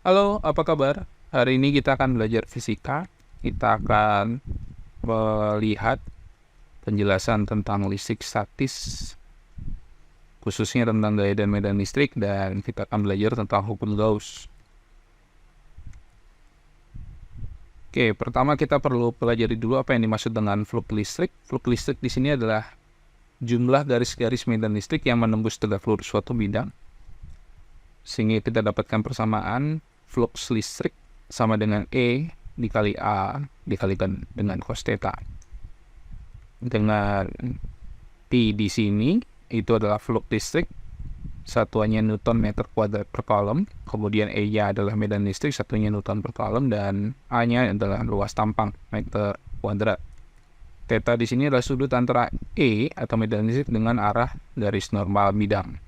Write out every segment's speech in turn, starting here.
Halo, apa kabar? Hari ini kita akan belajar fisika. Kita akan melihat penjelasan tentang listrik statis, khususnya tentang gaya dan medan listrik, dan kita akan belajar tentang hukum Gauss. Oke, pertama kita perlu pelajari dulu apa yang dimaksud dengan flux listrik. Flux listrik di sini adalah jumlah garis-garis medan listrik yang menembus tegak lurus suatu bidang. Sehingga kita dapatkan persamaan flux listrik sama dengan E dikali A dikalikan dengan cos theta. Dengan P di sini itu adalah flux listrik, satuannya Newton meter kuadrat per kolom, kemudian E-nya adalah medan listrik, satunya Newton per kolom, dan A-nya adalah luas tampang meter kuadrat. Theta di sini adalah sudut antara E atau medan listrik dengan arah garis normal bidang.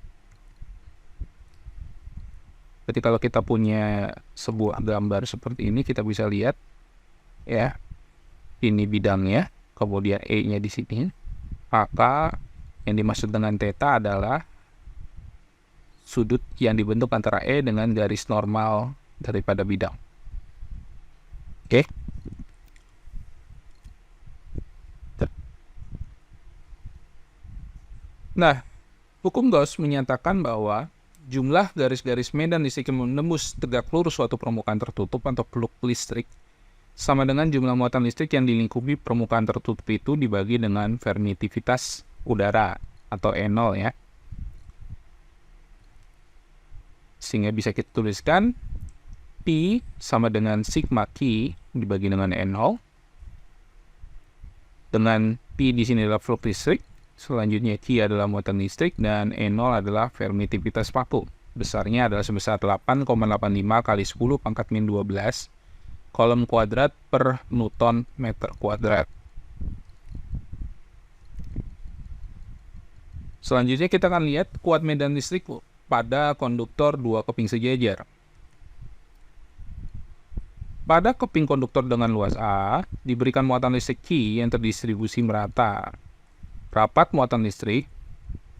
Jadi kalau kita punya sebuah gambar seperti ini, kita bisa lihat ya, ini bidangnya, kemudian E-nya di sini. Maka yang dimaksud dengan theta adalah sudut yang dibentuk antara E dengan garis normal daripada bidang. Oke. Nah, hukum Gauss menyatakan bahwa jumlah garis-garis medan listrik yang menembus tegak lurus suatu permukaan tertutup atau flux listrik sama dengan jumlah muatan listrik yang dilingkupi permukaan tertutup itu dibagi dengan permitivitas udara atau E0 ya. Sehingga bisa kita tuliskan P sama dengan sigma Q dibagi dengan E0. Dengan P di sini adalah flux listrik, selanjutnya Q adalah muatan listrik, dan E0 adalah permitivitas paku. Besarnya adalah sebesar 8,85 kali 10 pangkat min 12 kolom kuadrat per Newton meter kuadrat. Selanjutnya kita akan lihat kuat medan listrik pada konduktor dua keping sejajar. Pada keping konduktor dengan luas A, diberikan muatan listrik Q yang terdistribusi merata. Rapat muatan listrik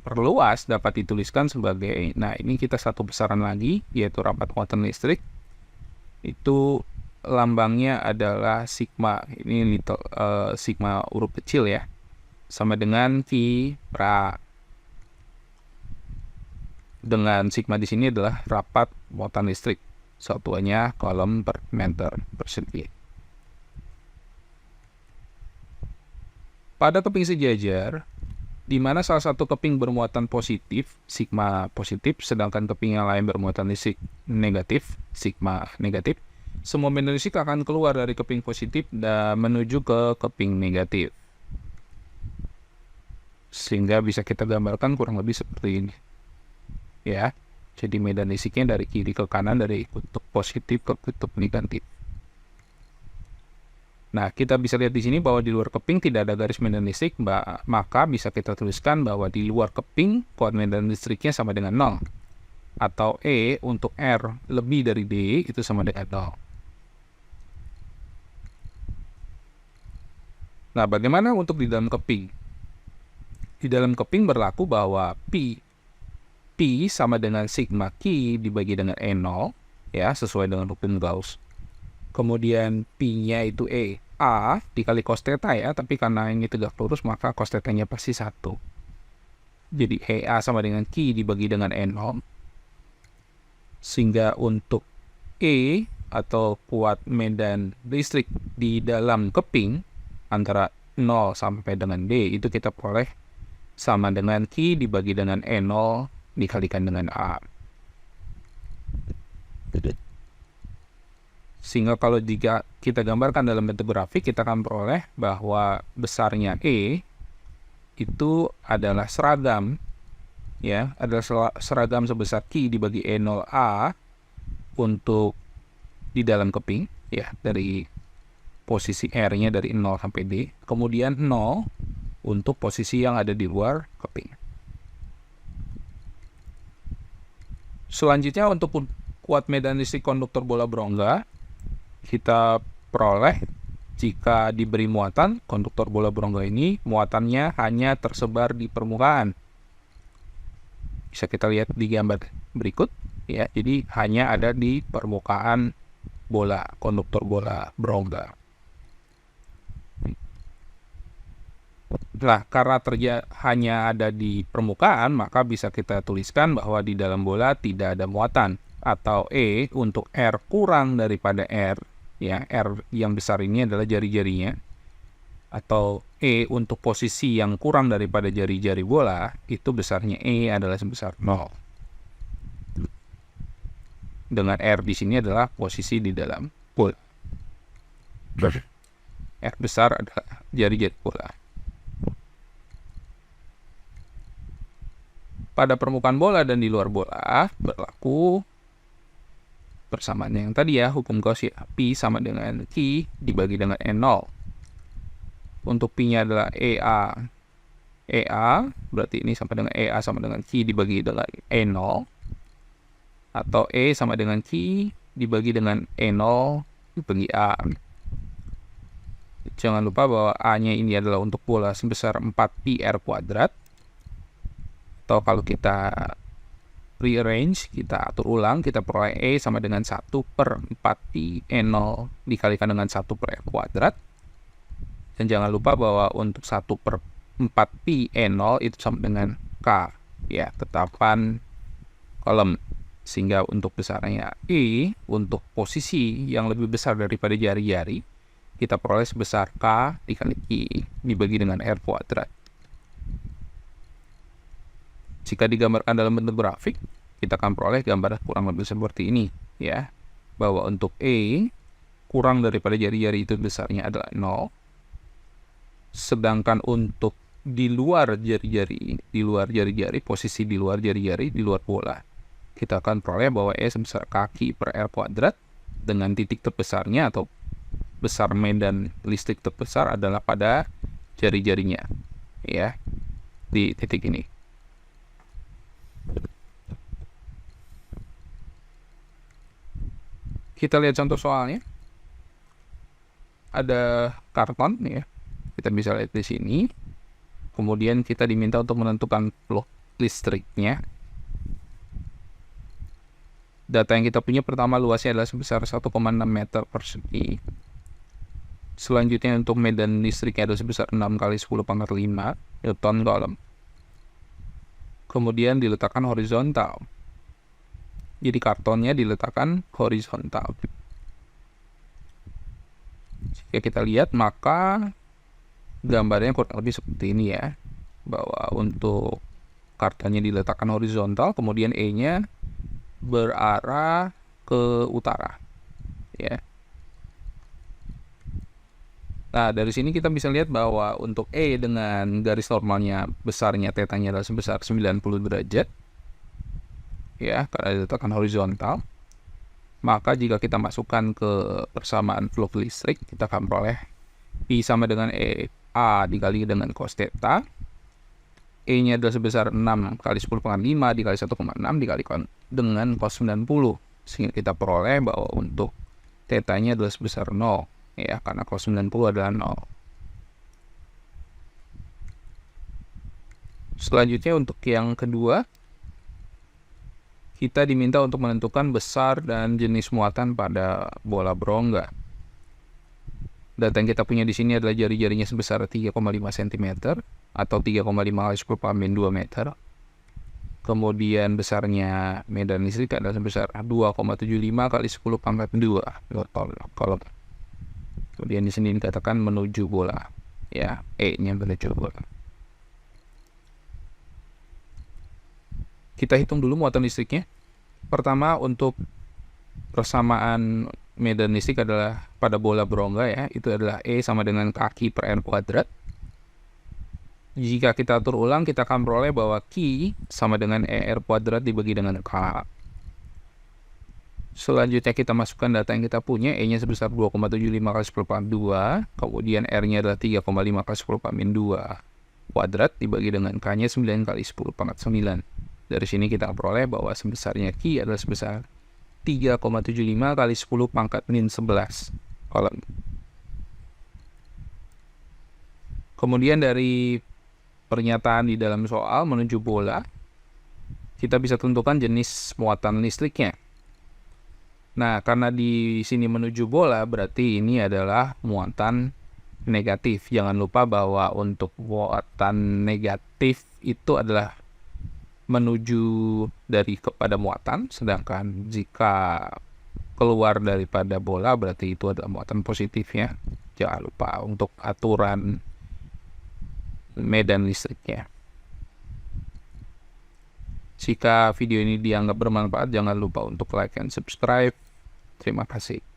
per luas dapat dituliskan sebagai, nah ini kita satu besaran lagi, yaitu rapat muatan listrik. Itu lambangnya adalah sigma, ini sigma huruf kecil ya, sama dengan Q per A. Dengan sigma di sini adalah rapat muatan listrik, satuannya kolom per meter persegi. Pada keping sejajar, di mana salah satu keping bermuatan positif, sigma positif, sedangkan keping yang lain bermuatan listrik negatif, sigma negatif, semua medan listrik akan keluar dari keping positif dan menuju ke keping negatif. Sehingga bisa kita gambarkan kurang lebih seperti ini. Ya, jadi medan listriknya dari kiri ke kanan, dari kutub positif ke kutub negatif. Nah, kita bisa lihat di sini bahwa di luar keping tidak ada garis medan listrik, maka bisa kita tuliskan bahwa di luar keping kuat medan listriknya sama dengan 0. Atau E untuk R lebih dari D itu sama dengan 0. Nah, bagaimana untuk di dalam keping? Di dalam keping berlaku bahwa P sama dengan sigma Q dibagi dengan E0, ya, sesuai dengan hukum Gauss. Kemudian P-nya itu E A dikali cos theta ya, tapi karena ini tegak lurus maka cos theta-nya pasti 1. Jadi EA sama dengan Q dibagi dengan E0. Sehingga untuk E atau kuat medan listrik di dalam keping antara 0 sampai dengan D itu kita peroleh sama dengan Q dibagi dengan E0 dikalikan dengan A. Sehingga kalau jika kita gambarkan dalam bentuk grafik, kita akan peroleh bahwa besarnya E itu adalah seragam, ya, adalah seragam sebesar Q dibagi E0A untuk di dalam keping, ya, dari posisi R-nya dari 0 sampai D, kemudian 0 untuk posisi yang ada di luar keping. Selanjutnya untuk kuat medan listrik konduktor bola berongga, kita peroleh jika diberi muatan, konduktor bola berongga ini muatannya hanya tersebar di permukaan. Bisa kita lihat di gambar berikut. ya. Jadi hanya ada di permukaan bola, konduktor bola berongga. Nah, karena hanya ada di permukaan, maka bisa kita tuliskan bahwa di dalam bola tidak ada muatan, atau E untuk R kurang daripada R, ya, R yang besar ini adalah jari-jarinya, atau E untuk posisi yang kurang daripada jari-jari bola, itu besarnya E adalah sebesar 0. Dengan R di sini adalah posisi di dalam bola. R besar adalah jari-jari bola. Pada permukaan bola dan di luar bola berlaku persamaan yang tadi ya, hukum Gauss ya. Pi sama dengan Q dibagi dengan E0. Untuk Pi-nya adalah EA, berarti ini sama dengan EA sama dengan Q dibagi dengan E0. Atau E sama dengan Q dibagi dengan E0 dibagi A. Jangan lupa bahwa A-nya ini adalah untuk bola sebesar 4pi R kuadrat. Atau kalau kita rearrange, kita atur ulang, kita peroleh E sama dengan 1/4pi E0 dikalikan dengan 1/R kuadrat. Dan jangan lupa bahwa untuk 1/4pi E0 itu sama dengan K, ya, tetapan kolom. Sehingga untuk besarnya E, untuk posisi yang lebih besar daripada jari-jari, kita peroleh sebesar K dikali I dibagi dengan R kuadrat. Jika digambarkan dalam bentuk grafik, kita akan peroleh gambar kurang lebih seperti ini, ya. Bahwa untuk E kurang daripada jari-jari itu besarnya adalah 0. Sedangkan untuk di luar jari-jari, posisi di luar jari-jari, di luar bola, kita akan peroleh bahwa E sebesar kaki per R kuadrat dengan titik terbesarnya atau besar medan listrik terbesar adalah pada jari-jarinya, ya, di titik ini. Kita lihat contoh soalnya. Ada karton ya. Kita bisa lihat di sini. Kemudian kita diminta untuk menentukan flow listriknya. Data yang kita punya pertama luasnya adalah sebesar 1,6 meter persegi. Selanjutnya untuk medan listriknya adalah sebesar 6 kali 10 pangkat 5 Newton Coulomb. Kemudian diletakkan horizontal. Jadi kartonnya diletakkan horizontal. Jika kita lihat, maka gambarnya kurang lebih seperti ini ya. Bahwa untuk kartonnya diletakkan horizontal, kemudian E-nya berarah ke utara. Ya. Nah, dari sini kita bisa lihat bahwa untuk E dengan garis normalnya besarnya tetanya adalah sebesar 90 derajat. Ya, karena diletakkan horizontal. Maka jika kita masukkan ke persamaan flow listrik, kita akan peroleh I sama dengan E A dikali dengan cos theta. E-nya adalah sebesar 6 kali 10 pangkat 5 dikali 1,6 dikali dengan cos 90. Sehingga kita peroleh bahwa untuk theta-nya adalah sebesar 0. Ya, karena cos 90 adalah 0. Selanjutnya untuk yang kedua, kita diminta untuk menentukan besar dan jenis muatan pada bola berongga. Data yang kita punya di sini adalah jari-jarinya sebesar 3,5 cm atau 3,5 kali 10 pangkat 2 meter. Kemudian besarnya medan listrik adalah sebesar 2,75 kali 10 pangkat 2 Coulomb. Kemudian di sini dikatakan menuju bola, ya, E-nya menuju bola. Kita hitung dulu muatan listriknya. Pertama, untuk persamaan medan listrik adalah pada bola berongga ya, itu adalah E sama dengan kaki per R kuadrat. Jika kita atur ulang, kita akan peroleh bahwa Q sama dengan ER kuadrat dibagi dengan K. Selanjutnya kita masukkan data yang kita punya, E-nya sebesar 2,75 kali 10 pangkat 2, kemudian R-nya adalah 3,5 kali 10 pangkat 2 kuadrat dibagi dengan K-nya 9 kali 10 pangkat 9. Dari sini kita peroleh bahwa sebesarnya Q adalah sebesar 3,75 kali 10 pangkat min 11 Coulomb. Kemudian dari pernyataan di dalam soal menuju bola, kita bisa tentukan jenis muatan listriknya. Nah, karena di sini menuju bola, berarti ini adalah muatan negatif. Jangan lupa bahwa untuk muatan negatif itu adalah menuju dari kepada muatan, sedangkan jika keluar daripada bola berarti itu adalah muatan positif ya. Jangan lupa untuk aturan medan listriknya. Jika video ini dianggap bermanfaat, jangan lupa untuk like dan subscribe. Terima kasih.